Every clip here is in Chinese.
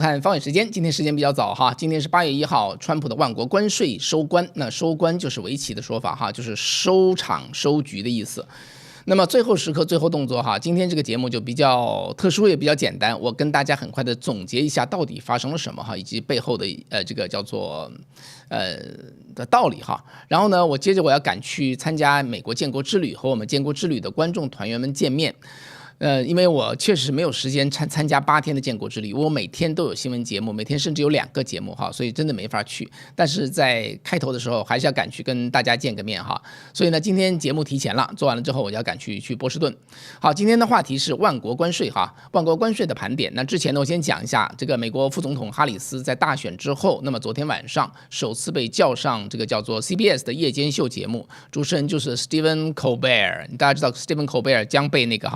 看方伟时间，今天时间比较早哈，今天是8月1号，川普的万国关税收官。那收官就是围棋的说法哈，就是收场收局的意思。那么最后时刻、最后动作哈，今天这个节目就比较特殊，也比较简单。我跟大家很快的总结一下到底发生了什么哈，以及背后的这个叫做的道理哈。然后呢，接着我要赶去参加美国建国之旅，和我们建国之旅的观众团员们见面。因为我确实没有时间参加8天的建国之旅，我每天都有新闻节目，每天甚至有2个节目哈，所以真的没法去。但是在开头的时候还是要赶去跟大家见个面哈。所以呢，今天节目提前了，做完了之后我就要赶去波士顿。好，今天的话题是万国关税哈，万国关税的盘点。那之前呢，我先讲一下这个美国副总统哈里斯在大选之后，那么昨天晚上首次被叫上这个叫做 CBS 的夜间秀节目，主持人就是 Stephen Colbert。大家知道 Stephen Colbert 将被那个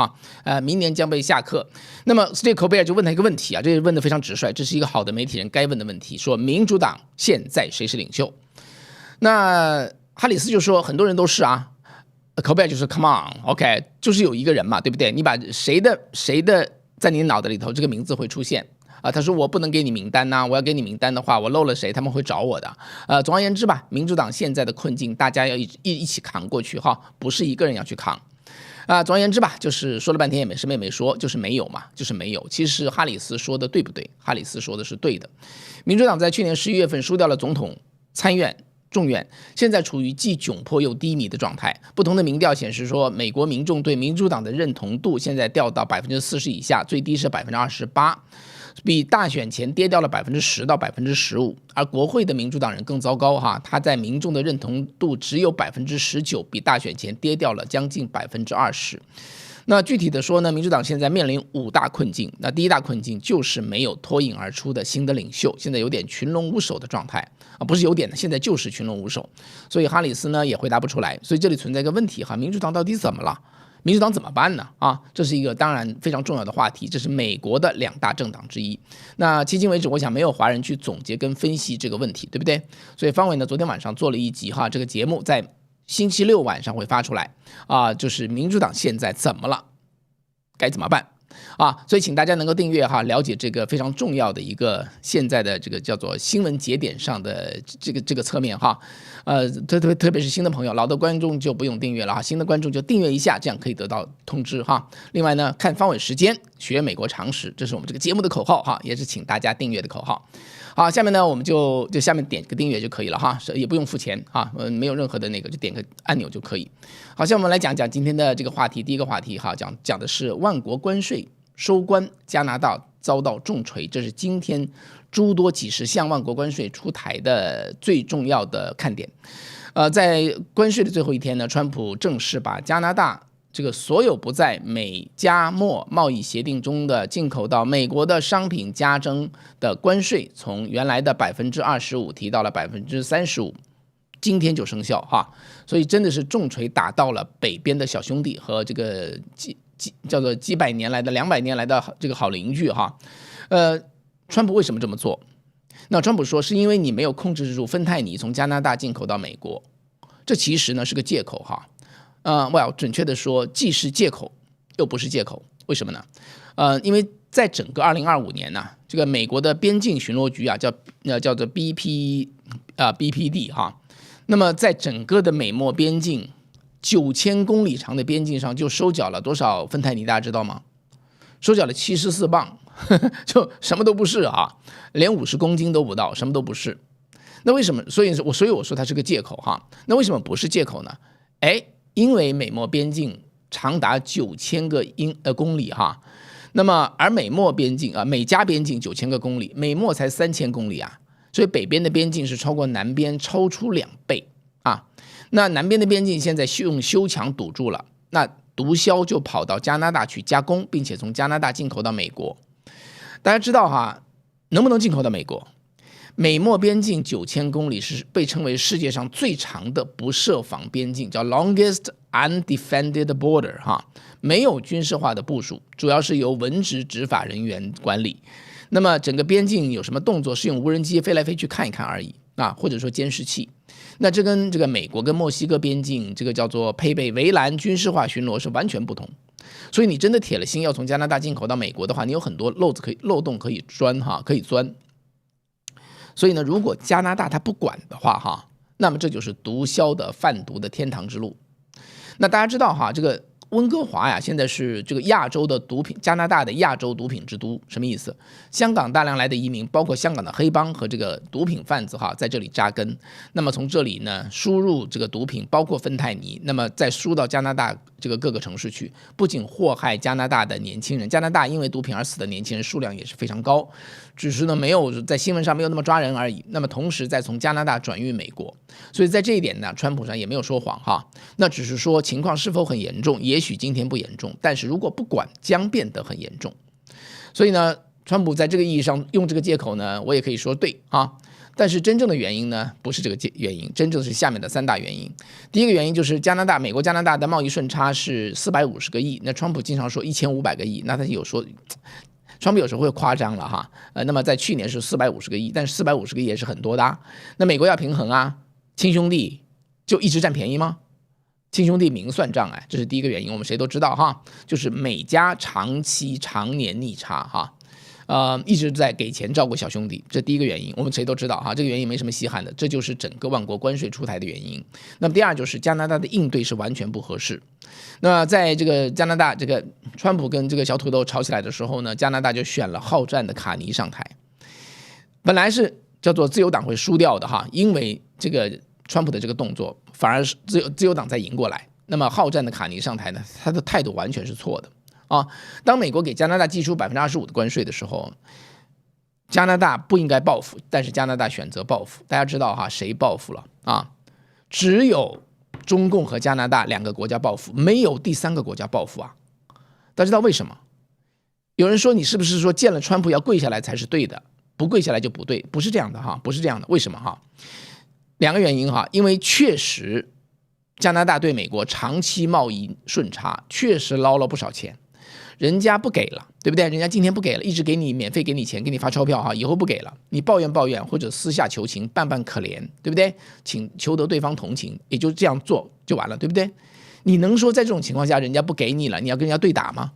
明年将被下课。那么 Stephen Colbert 就问他一个问题啊，这问得非常直率，这是一个好的媒体人该问的问题，说民主党现在谁是领袖？那哈里斯就说很多人都是啊。Colbert 就说 Come on， OK， 就是有一个人嘛，对不对？你把谁的在你脑袋里头这个名字会出现啊？他说我不能给你名单呐，我要给你名单的话，我漏了谁，他们会找我的。总而言之吧，民主党现在的困境，大家要一起扛过去哈，不是一个人要去扛。总而言之吧，就是说了半天也没什么也没说，就是没有嘛，就是没有。其实哈里斯说的对不对？哈里斯说的是对的。民主党在去年11月份输掉了总统、参院、众院，现在处于既窘迫又低迷的状态。不同的民调显示说，美国民众对民主党的认同度现在掉到40%以下，最低是28%。比大选前跌掉了10%到15%，而国会的民主党人更糟糕哈，他在民众的认同度只有19%，比大选前跌掉了将近20%。那具体的说呢，民主党现在面临5大困境。那第一大困境就是没有脱颖而出的新的领袖，现在有点群龙无首的状态啊，不是有点的，现在就是群龙无首。所以哈里斯呢也回答不出来，所以这里存在一个问题哈，民主党到底怎么了？民主党怎么办呢？这是一个当然非常重要的话题，这是美国的2大政党之一。那迄今为止，我想没有华人去总结跟分析这个问题，对不对？所以方伟呢，昨天晚上做了一集这个节目在星期6晚上会发出来就是民主党现在怎么了，该怎么办所以请大家能够订阅了解这个非常重要的一个现在的这个叫做新闻节点上的这个侧面特别是新的朋友，老的观众就不用订阅了新的观众就订阅一下，这样可以得到通知另外呢，看方伟时间，学美国常识，这是我们这个节目的口号也是请大家订阅的口号。好，下面呢我们就下面点个订阅就可以了也不用付钱没有任何的那个，就点个按钮就可以。好，下面我们来讲讲今天的这个话题，第一个话题讲的是万国关税收官，加拿大遭到重锤，这是今天诸多几十项万国关税出台的最重要的看点。在关税的最后一天呢，川普正式把加拿大这个所有不在美加墨贸易协定中的进口到美国的商品加征的关税，从原来的25%提到了35%，今天就生效所以真的是重锤打到了北边的小兄弟和这个叫做几百年来的200年来的这个好邻居川普为什么这么做？那川普说是因为你没有控制住芬太尼从加拿大进口到美国，这其实呢是个借口准确的说既是借口又不是借口。为什么呢？因为在整个2025年呢，这个美国的边境巡逻局叫做 BPD 那么在整个的美墨边境9000公里长的边境上就收缴了多少芬太尼，大家知道吗？收缴了74磅，就什么都不是连50公斤都不到，什么都不是。那为什么？所以我说它是个借口那为什么不是借口呢？因为美墨边境长达9000个公里那么而美墨边境美加边境9000个公里，美墨才3000公里所以北边的边境是超过南边超出2倍那南边的边境现在用修墙堵住了，那毒枭就跑到加拿大去加工，并且从加拿大进口到美国。大家知道能不能进口到美国？美墨边境9000公里是被称为世界上最长的不设防边境，叫 longest undefended border 没有军事化的部署，主要是由文职执法人员管理。那么整个边境有什么动作是用无人机飞来飞去看一看而已或者说监视器。那这跟这个美国跟墨西哥边境这个叫做配备围栏军事化巡逻是完全不同。所以你真的铁了心要从加拿大进口到美国的话，你有很多漏洞可以钻。所以呢，如果加拿大它不管的话那么这就是毒枭的贩毒的天堂之路。那大家知道这个温哥华呀，现在是这个亚洲的毒品，加拿大的亚洲毒品之都。什么意思？香港大量来的移民，包括香港的黑帮和这个毒品贩子在这里扎根。那么从这里呢，输入这个毒品，包括芬太尼，那么再输到加拿大这个各个城市去，不仅祸害加拿大的年轻人，加拿大因为毒品而死的年轻人数量也是非常高，只是呢没有在新闻上没有那么抓人而已。那么同时再从加拿大转运美国，所以在这一点呢，川普上也没有说谎那只是说情况是否很严重，也许今天不严重，但是如果不管将变得很严重。所以呢，川普在这个意义上用这个借口呢，我也可以说对但是真正的原因呢，不是这个原因，真正是下面的3大原因。第一个原因就是美国加拿大的贸易顺差是450个亿，那川普经常说1500个亿，那他川普有时候会夸张了那么在去年是450个亿，但是450个亿也是很多的那美国要平衡亲兄弟就一直占便宜吗？亲兄弟明算账这是第一个原因，我们谁都知道就是美加常年逆差一直在给钱照顾小兄弟，这第一个原因，我们谁都知道这个原因没什么稀罕的，这就是整个万国关税出台的原因。那么第二就是加拿大的应对是完全不合适。那在这个加拿大这个川普跟这个小土豆吵起来的时候呢，加拿大就选了好战的卡尼上台，本来是叫做自由党会输掉的因为这个川普的这个动作，反而是自由党在赢过来。那么好战的卡尼上台呢，他的态度完全是错的当美国给加拿大寄出25%的关税的时候，加拿大不应该报复，但是加拿大选择报复。大家知道谁报复了只有中共和加拿大2个国家报复，没有第3个国家报复大家知道为什么？有人说你是不是说见了川普要跪下来才是对的，不跪下来就不对？不是这样的不是这样的。为什么2个原因因为确实加拿大对美国长期贸易顺差，确实捞了不少钱。人家不给了，对不对？人家今天不给了，一直给你免费给你钱，给你发钞票以后不给了，你抱怨或者私下求情，扮可怜，对不对？请求得对方同情，也就这样做就完了，对不对？你能说在这种情况下人家不给你了，你要跟人家对打吗？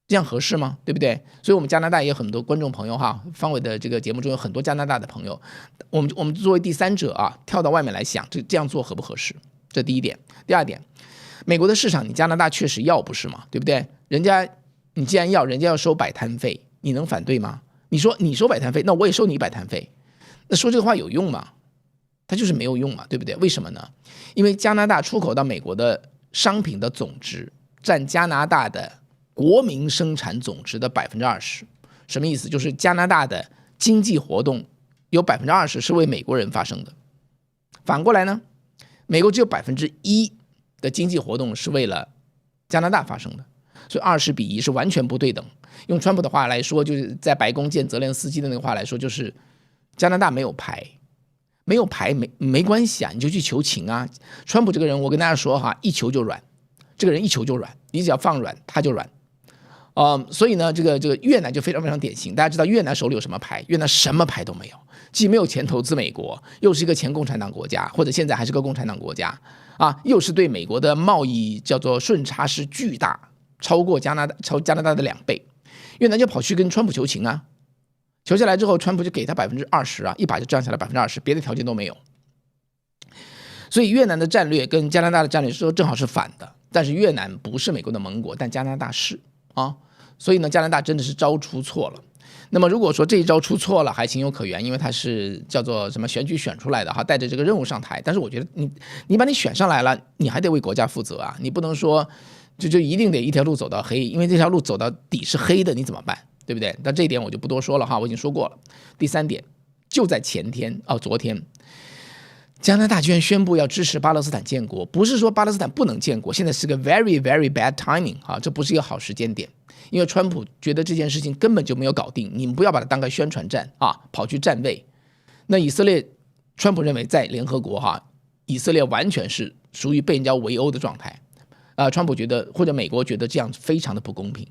这样合适吗？对不对？所以我们加拿大也有很多观众朋友方伟的这个节目中有很多加拿大的朋友，我们作为第三者跳到外面来想，这样做合不合适？这第一点。第二点，美国的市场你加拿大确实要不是吗？对不对？你既然要，人家要收摆摊费，你能反对吗？你说你收摆摊费，那我也收你摆摊费，那说这个话有用吗？它就是没有用嘛，对不对？为什么呢？因为加拿大出口到美国的商品的总值占加拿大的国民生产总值的20%。什么意思？就是加拿大的经济活动有20%是为美国人发生的，反过来呢，美国只有1%的经济活动是为了加拿大发生的，所以20:1是完全不对等。用川普的话来说，就是在白宫见泽连斯基的那个话来说，就是加拿大没有牌，没关系你就去求情川普这个人，我跟大家说一求就软，这个人一求就软，你只要放软他就软。所以呢，这个越南就非常非常典型。大家知道越南手里有什么牌？越南什么牌都没有，既没有钱投资美国，又是一个前共产党国家，或者现在还是个共产党国家又是对美国的贸易叫做顺差是巨大，超加拿大的2倍。越南就跑去跟川普求情求下来之后，川普就给他20%一把就降下来20%，别的条件都没有。所以越南的战略跟加拿大的战略说正好是反的，但是越南不是美国的盟国，但加拿大是所以呢，加拿大真的是招出错了。那么如果说这一招出错了，还情有可原，因为他是叫做什么选举选出来的带着这个任务上台。但是我觉得你把你选上来了，你还得为国家负责你不能说就一定得一条路走到黑，因为这条路走到底是黑的，你怎么办？对不对？但这一点我就不多说了我已经说过了。第三点，就在昨天，加拿大居然宣布要支持巴勒斯坦建国，不是说巴勒斯坦不能建国，现在是个 very very bad timing 这不是一个好时间点，因为川普觉得这件事情根本就没有搞定，你们不要把它当个宣传战跑去站位。那以色列，川普认为在联合国以色列完全是属于被人家围殴的状态川普觉得或者美国觉得这样非常的不公平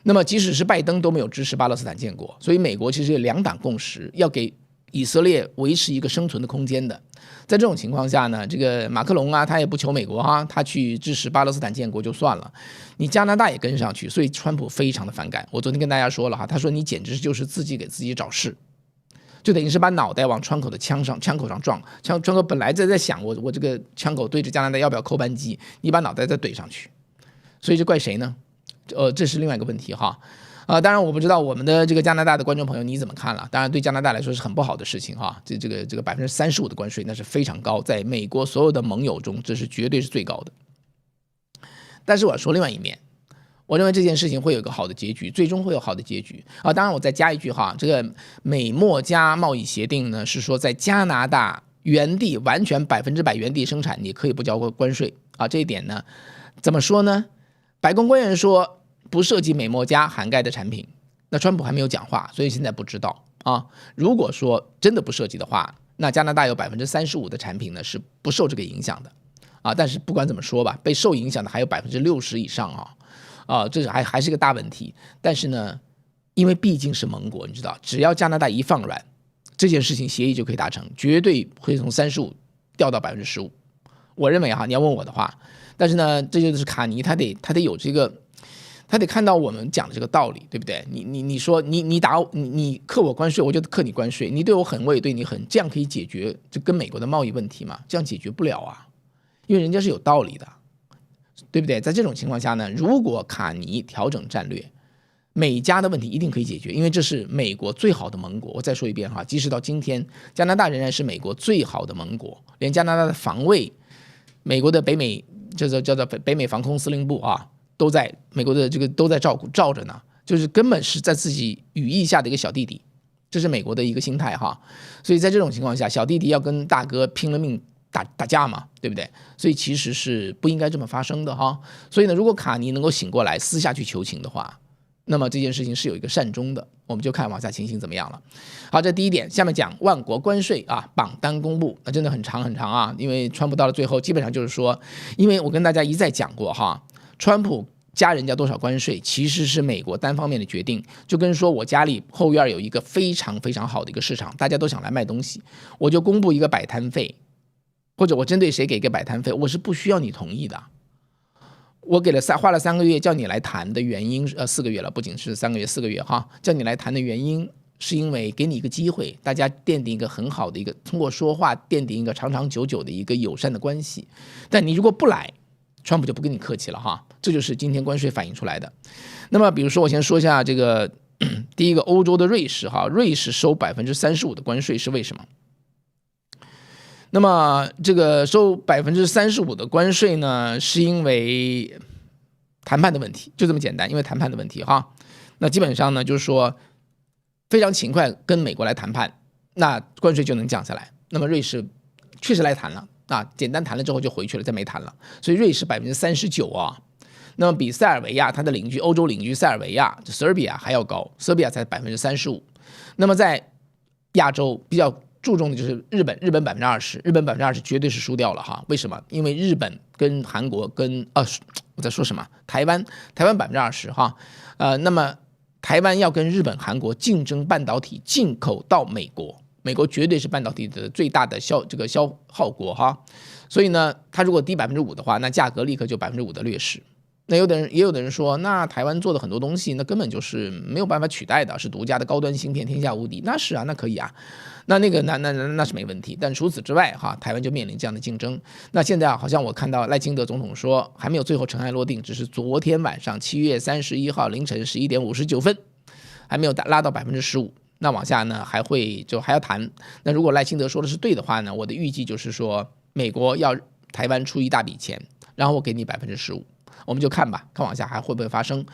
那么即使是拜登都没有支持巴勒斯坦建国，所以美国其实有2党共识，要给以色列维持一个生存的空间的。在这种情况下呢，这个马克龙啊，他也不求美国哈，他去支持巴勒斯坦建国就算了，你加拿大也跟上去，所以川普非常的反感。我昨天跟大家说了哈，他说你简直就是自己给自己找事，就等于是把脑袋往窗口的枪口上撞。窗口本来在想我这个枪口对着加拿大要不要扣扳机，你把脑袋再怼上去，所以这怪谁呢？这是另外一个问题哈。当然我不知道我们的这个加拿大的观众朋友你怎么看了？当然对加拿大来说是很不好的事情哈，这个35%的关税那是非常高，在美国所有的盟友中这是绝对是最高的。但是我要说另外一面，我认为这件事情会有一个好的结局，最终会有好的结局啊。当然我再加一句哈，这个美墨加贸易协定呢是说在加拿大原地完全100%原地生产，你可以不交关税啊。这一点呢怎么说呢？白宫官员说不涉及美墨加涵盖的产品，那川普还没有讲话，所以现在不知道啊。如果说真的不涉及的话，那加拿大有35%的产品呢是不受这个影响的啊。但是不管怎么说吧，被受影响的还有60%以上这是还是一个大问题。但是呢，因为毕竟是盟国，你知道，只要加拿大一放软，这件事情协议就可以达成，绝对会从35%掉到15%。我认为哈，你要问我的话，但是呢，这就是卡尼他得有这个。他得看到我们讲的这个道理，对不对？你说你克我关税，我就克你关税；你对我狠，我也对你狠，这样可以解决这跟美国的贸易问题吗？这样解决不了啊，因为人家是有道理的，对不对？在这种情况下呢，如果卡尼调整战略，美加的问题一定可以解决，因为这是美国最好的盟国。我再说一遍哈，即使到今天，加拿大仍然是美国最好的盟国，连加拿大的防卫，美国的北美叫做北美防空司令部啊。都在美国的这个都在照着呢，就是根本是在自己羽翼下的一个小弟弟，这是美国的一个心态哈。所以在这种情况下，小弟弟要跟大哥拼了命打架嘛，对不对？所以其实是不应该这么发生的哈。所以呢，如果卡尼能够醒过来，私下去求情的话，那么这件事情是有一个善终的，我们就看往下情形怎么样了。好，这第一点，下面讲万国关税啊，榜单公布，那真的很长很长啊，因为川普到了最后，基本上就是说，因为我跟大家一再讲过哈。川普加人家多少关税，其实是美国单方面的决定，就跟说我家里后院有一个非常非常好的一个市场，大家都想来卖东西，我就公布一个摆摊费，或者我针对谁给个摆摊费，我是不需要你同意的。我花了3个月叫你来谈的原因，4个月了，不仅是3个月4个月哈，叫你来谈的原因是因为给你一个机会，大家奠定一个很好的一个通过说话奠定一个长长久久的一个友善的关系。但你如果不来，川普就不跟你客气了哈，这就是今天关税反映出来的。那么比如说我先说一下这个第一个欧洲的瑞士哈，瑞士收35%的关税是为什么？那么这个收35%的关税呢，是因为谈判的问题，就这么简单，因为谈判的问题哈。那基本上呢就是说非常勤快跟美国来谈判，那关税就能降下来。那么瑞士确实来谈了。简单谈了之后就回去了，再没谈了，所以瑞士39%啊，那么比塞尔维亚它的欧洲邻居塞尔维亚 Serbia 还要高 ，Serbia 才35%。那么在亚洲比较注重的就是日本20%，日本20%绝对是输掉了哈。为什么？因为日本跟韩国我在说什么？台湾20%哈，那么台湾要跟日本、韩国竞争半导体进口到美国。美国绝对是半导体的最大的消耗国哈，所以呢，它如果低5%的话，那价格立刻就5%的劣势。那也有的人说，那台湾做的很多东西，那根本就是没有办法取代的，是独家的高端芯片，天下无敌。那是啊，那可以啊，那是没问题。但除此之外哈，台湾就面临这样的竞争。那现在好像我看到赖清德总统说，还没有最后尘埃落定，只是昨天晚上7月31号凌晨11点59分，还没有拉到15%。那往下呢还要谈。那如果赖清德说的是对的话呢，我的预计就是说，美国要台湾出一大笔钱，然后我给你15%，我们就看吧，看往下还会不会发生。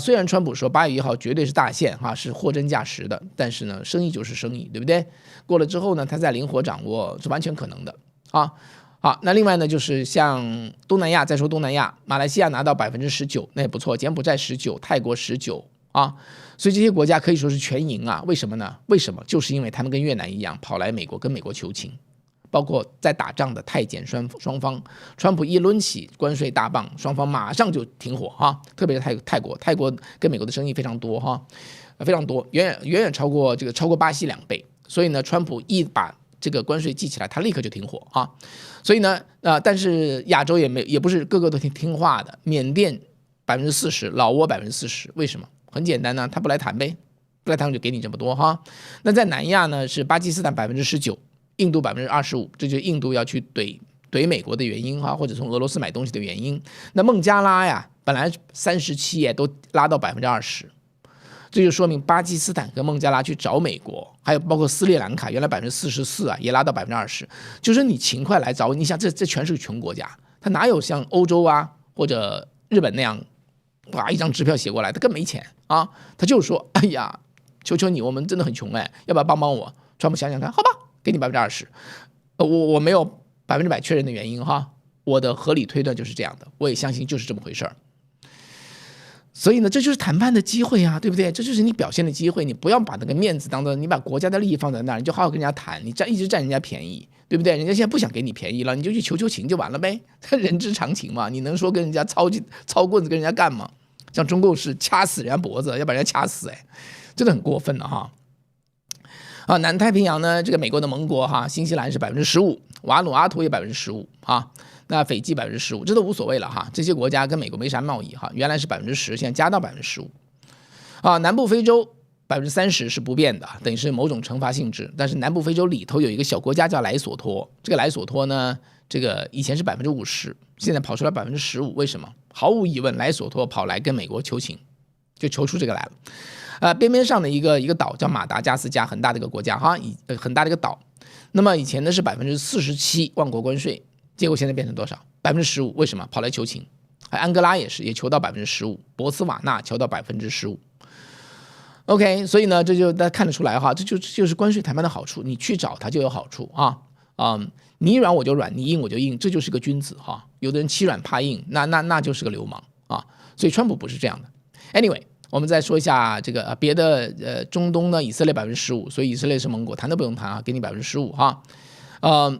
虽然川普说8月1号绝对是大限哈，是货真价实的，但是呢，生意就是生意，对不对？过了之后呢，他再灵活掌握是完全可能的啊。好，那另外呢，就是像东南亚，再说东南亚，马来西亚拿到19%，那也不错，柬埔寨19%，泰国19%。所以这些国家可以说是全赢啊。为什么呢？就是因为他们跟越南一样跑来跟美国求情，包括在打仗的泰柬双方，川普一抡起关税大棒，双方马上就停火哈。特别是泰国跟美国的生意非常多哈，非常多，远远超过巴西2倍。所以呢，川普一把这个关税记起来，他立刻就停火啊。所以呢，但是亚洲也不是个个都听话的，缅甸40%，老挝40%，为什么？很简单呢，他不来谈呗，不来谈就给你这么多哈。那在南亚呢是巴基斯坦19%，印度25%，这就是印度要去怼美国的原因哈，或者从俄罗斯买东西的原因。那孟加拉呀，本来37%都拉到20%。这就说明巴基斯坦跟孟加拉去找美国，还有包括斯里兰卡，原来44%啊，也拉到20%。就是你勤快来找我，你想这全是穷国家，他哪有像欧洲啊或者日本那样，哇一张支票写过来，他更没钱啊。他就是说，哎呀，求求你，我们真的很穷哎，要不要帮我？川普想想看，好吧，给你20%。我没有100%确认的原因哈，我的合理推断就是这样的，我也相信就是这么回事儿。所以呢，这就是谈判的机会啊，对不对？这就是你表现的机会，你不要把那个面子当做，你把国家的利益放在那儿，你就好好跟人家谈，你一直占人家便宜，对不对？人家现在不想给你便宜了，你就去求情就完了呗，人之常情嘛。你能说跟人家操棍子跟人家干吗？像中共是掐死人家脖子，要把人家掐死，真的很过分了哈。啊，南太平洋呢，这个美国的盟国哈，新西兰是15%，瓦努阿图也15%啊。那斐济15%，这都无所谓了哈。这些国家跟美国没啥贸易哈，原来是10%，现在加到15%。啊，南部非洲30%是不变的，等于是某种惩罚性质。但是南部非洲里头有一个小国家叫莱索托，这个莱索托呢，这个以前是50%，现在跑出来15%，为什么？毫无疑问，莱索托跑来跟美国求情，就求出这个来了。边边上的一个岛叫马达加斯加，很大的一个国家哈，很大的一个岛。那么以前呢是47%万国关税。结果现在变成多少？15%，为什么？跑来求情。安哥拉也是，也求到15%，波斯瓦纳求到15%。OK， 所以呢，这就大家看得出来哈，这就是关税谈判的好处，你去找它就有好处啊。你软我就软，你硬我就硬，这就是个君子哈。有的人欺软怕硬，那就是个流氓啊。所以川普不是这样的。Anyway， 我们再说一下这个别的中东呢，以色列15%，所以以色列是盟国，谈都不用谈啊，给你15%哈。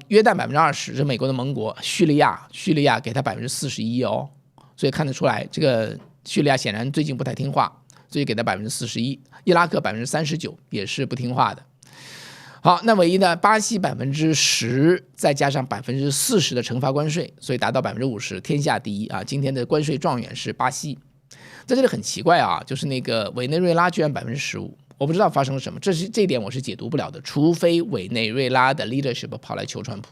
约旦20%是美国的盟国，叙利亚给他41%哦，所以看得出来，这个叙利亚显然最近不太听话，所以给他41%。伊拉克39%也是不听话的。好，那唯一呢，巴西10%，再加上40%的惩罚关税，所以达到50%，天下第一啊！今天的关税状元是巴西，在这里很奇怪啊，就是那个委内瑞拉居然15%。我不知道发生了什么，这一点我是解读不了的，除非委内瑞拉的 leadership 跑来求川普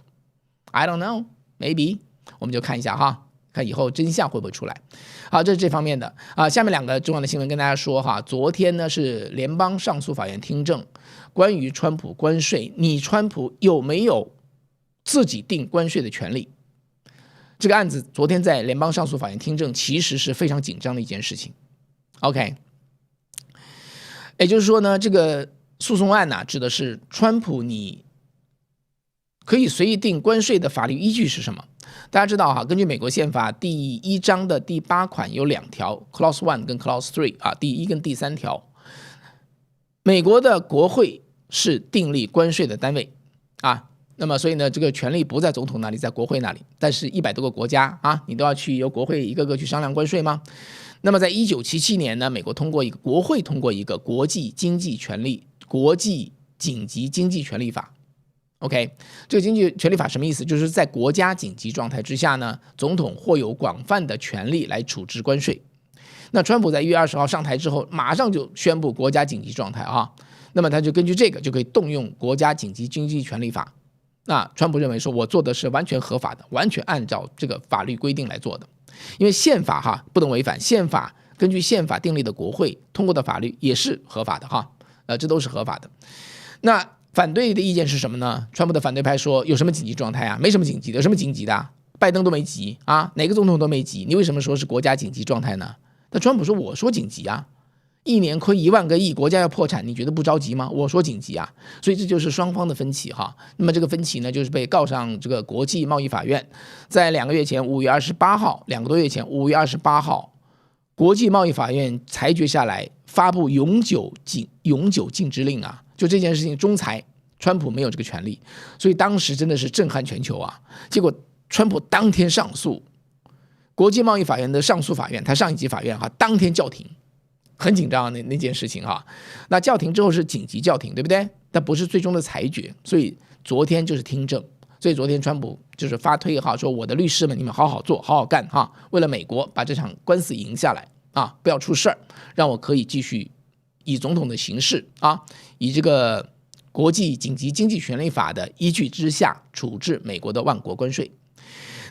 ，I don't know， maybe， 我们就看一下哈，看以后真相会不会出来。好，这是这方面的啊。下面2个重要的新闻跟大家说哈，昨天呢是联邦上诉法院听证关于川普关税，你川普有没有自己定关税的权利？这个案子昨天在联邦上诉法院听证，其实是非常紧张的一件事情。OK。也就是说呢，这个诉讼案呢，指的是川普你可以随意定关税的法律依据是什么？大家知道哈，根据美国宪法第1章的第8款有2条 ，Clause 1跟 Clause 3啊，第1跟第3条，美国的国会是订立关税的单位啊。那么所以呢，这个权力不在总统那里，在国会那里。但是100多个国家啊，你都要去由国会一个个去商量关税吗？那么在1977年呢，美国国会通过一个国际紧急经济权利法。OK， 这个经济权利法什么意思？就是在国家紧急状态之下呢，总统或有广泛的权利来处置关税。那川普在1月20号上台之后，马上就宣布国家紧急状态啊。那么他就根据这个就可以动用国家紧急经济权利法。那川普认为说，我做的是完全合法的，完全按照这个法律规定来做的。因为宪法哈不能违反，宪法根据宪法订立的国会通过的法律也是合法的哈，这都是合法的。那反对的意见是什么呢？川普的反对派说，有什么紧急状态啊？没什么紧急的，有什么紧急的啊？拜登都没急啊，哪个总统都没急，你为什么说是国家紧急状态呢？那川普说，我说紧急啊，1年亏1万个亿，国家要破产，你觉得不着急吗？我说紧急啊，所以这就是双方的分歧哈。那么这个分歧呢，就是被告上这个国际贸易法院，在2个月前5月28号，2个多月前5月28号，国际贸易法院裁决下来，发布永久禁止令啊。就这件事情，仲裁川普没有这个权利，所以当时真的是震撼全球啊。结果川普当天上诉，国际贸易法院的上诉法院，他上一级法院哈，当天叫停。很紧张那件事情哈。那叫停之后是紧急叫停，对不对？但不是最终的裁决，所以昨天就是听证。所以昨天川普就是发推哈，说我的律师们，你们好好做，好好干哈，为了美国把这场官司赢下来啊，不要出事儿，让我可以继续以总统的形式啊，以这个国际紧急经济权利法的依据之下处置美国的万国关税。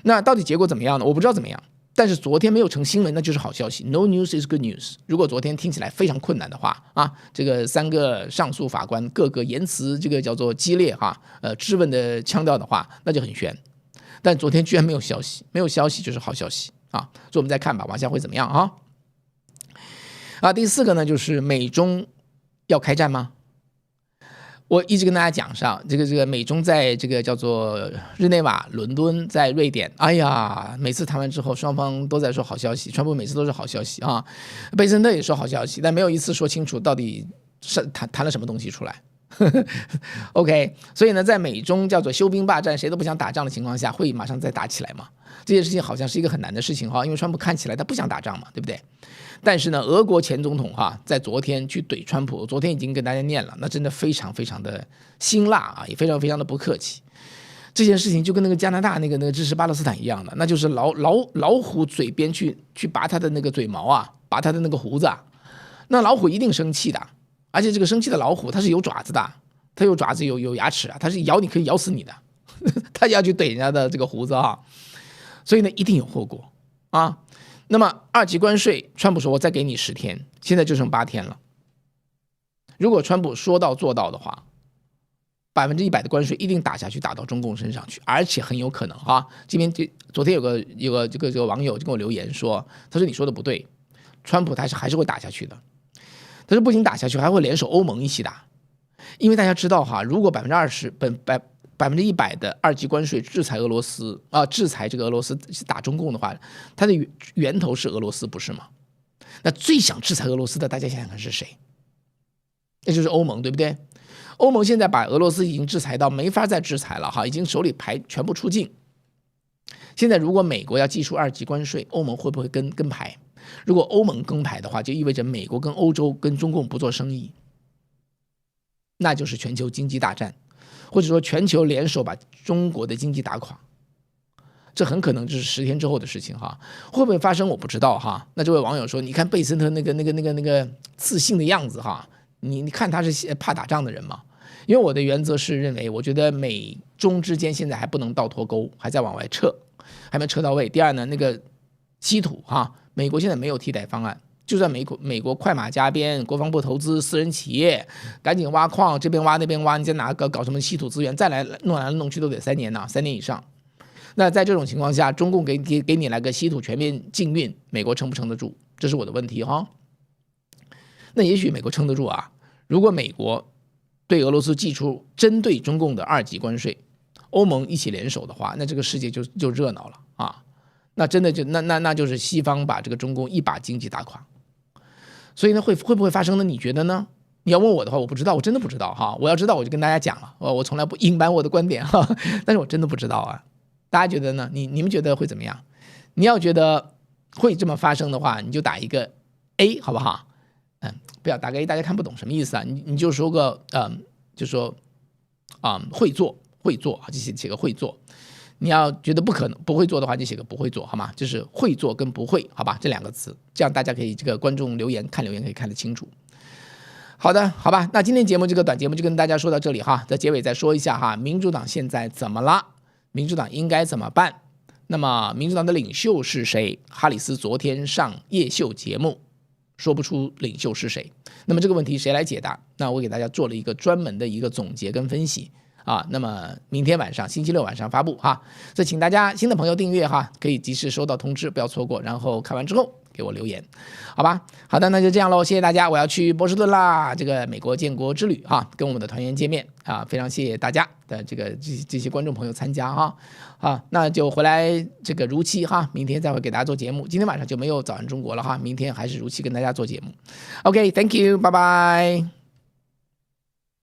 那到底结果怎么样呢？我不知道怎么样。但是昨天没有成新闻，那就是好消息。No news is good news。如果昨天听起来非常困难的话啊，这个3个上诉法官各个言辞这个叫做激烈哈，质问的腔调的话，那就很悬。但昨天居然没有消息，没有消息就是好消息啊。所以我们再看吧，往下会怎么样啊？第4个呢，就是美中要开战吗？我一直跟大家讲上，这个美中在这个叫做日内瓦、伦敦，在瑞典，哎呀，每次谈完之后，双方都在说好消息，川普每次都是好消息啊，贝森特也说好消息，但没有一次说清楚到底是谈了什么东西出来。OK， 所以呢，在美中叫做休兵霸占，谁都不想打仗的情况下，会马上再打起来吗？这件事情好像是一个很难的事情哈，因为川普看起来他不想打仗嘛，对不对？但是呢，俄国前总统在昨天去怼川普，昨天已经跟大家念了，那真的非常非常的辛辣啊，也非常非常的不客气。这件事情就跟那个加拿大那个支持巴勒斯坦一样的，那就是老虎嘴边去拔他的那个嘴毛啊，拔他的那个胡子啊，那老虎一定生气的，而且这个生气的老虎它是有爪子的，它有爪子有牙齿啊，它是咬你可以咬死你的，它要去怼人家的这个胡子啊，所以呢一定有后果啊。那么2级关税，川普说我再给你10天，现在就剩8天了。如果川普说到做到的话，100%的关税一定打下去，打到中共身上去，而且很有可能这边昨天有个这个网友就跟我留言说，他说你说的不对，川普他还是会打下去的。他说不仅打下去，还会联手欧盟一起打，因为大家知道如果100%的2级关税制裁俄罗斯制裁这个俄罗斯打中共的话，它的源头是俄罗斯，不是吗？那最想制裁俄罗斯的，大家想想看是谁？那就是欧盟，对不对？欧盟现在把俄罗斯已经制裁到没法再制裁了已经手里牌全部出尽。现在如果美国要祭出2级关税，欧盟会不会跟牌？如果欧盟跟牌的话，就意味着美国跟欧洲跟中共不做生意，那就是全球经济大战。或者说全球联手把中国的经济打垮，这很可能就是10天之后的事情会不会发生我不知道那这位网友说，你看贝森特那个自信的样子你看他是怕打仗的人吗？因为我的原则是认为，我觉得美中之间现在还不能倒脱钩，还在往外撤，还没撤到位。第二呢，那个稀土美国现在没有替代方案。就算美国快马加鞭，国防部投资私人企业，赶紧挖矿，这边挖那边挖，你再搞什么稀土资源，再来弄来弄去都得3年3年以上。那在这种情况下，中共给你来个稀土全面禁运，美国撑不撑得住？这是我的问题那也许美国撑得住如果美国对俄罗斯祭出针对中共的2级关税，欧盟一起联手的话，那这个世界就热闹了那真的那就是西方把这个中共一把经济打垮。所以呢，会不会发生呢？你觉得呢？你要问我的话，我不知道，我真的不知道我要知道我就跟大家讲了，我从来不隐瞒我的观点但是我真的不知道大家觉得呢？你们觉得会怎么样？你要觉得会这么发生的话，你就打一个 A 好不好？不要打个 A， 大家看不懂什么意思你就说个就说会做就写个会做。你要觉得不可能不会做的话，就写个不会做好吗？就是会做跟不会，好吧，这2个词，这样大家可以这个观众看留言可以看得清楚。好的，好吧，那今天节目这个短节目就跟大家说到这里在结尾再说一下民主党现在怎么了？民主党应该怎么办？那么民主党的领袖是谁？哈里斯昨天上夜秀节目说不出领袖是谁，那么这个问题谁来解答？那我给大家做了一个专门的一个总结跟分析。那么明天晚上星期六晚上发布所以请大家新的朋友订阅可以及时收到通知，不要错过，然后看完之后给我留言，好吧？好的，那就这样咯，谢谢大家，我要去波士顿啦，这个美国建国之旅跟我们的团员见面非常谢谢大家的这些观众朋友参加那就回来这个如期明天再会给大家做节目，今天晚上就没有早安中国了明天还是如期跟大家做节目。OK， Thank you， 拜拜。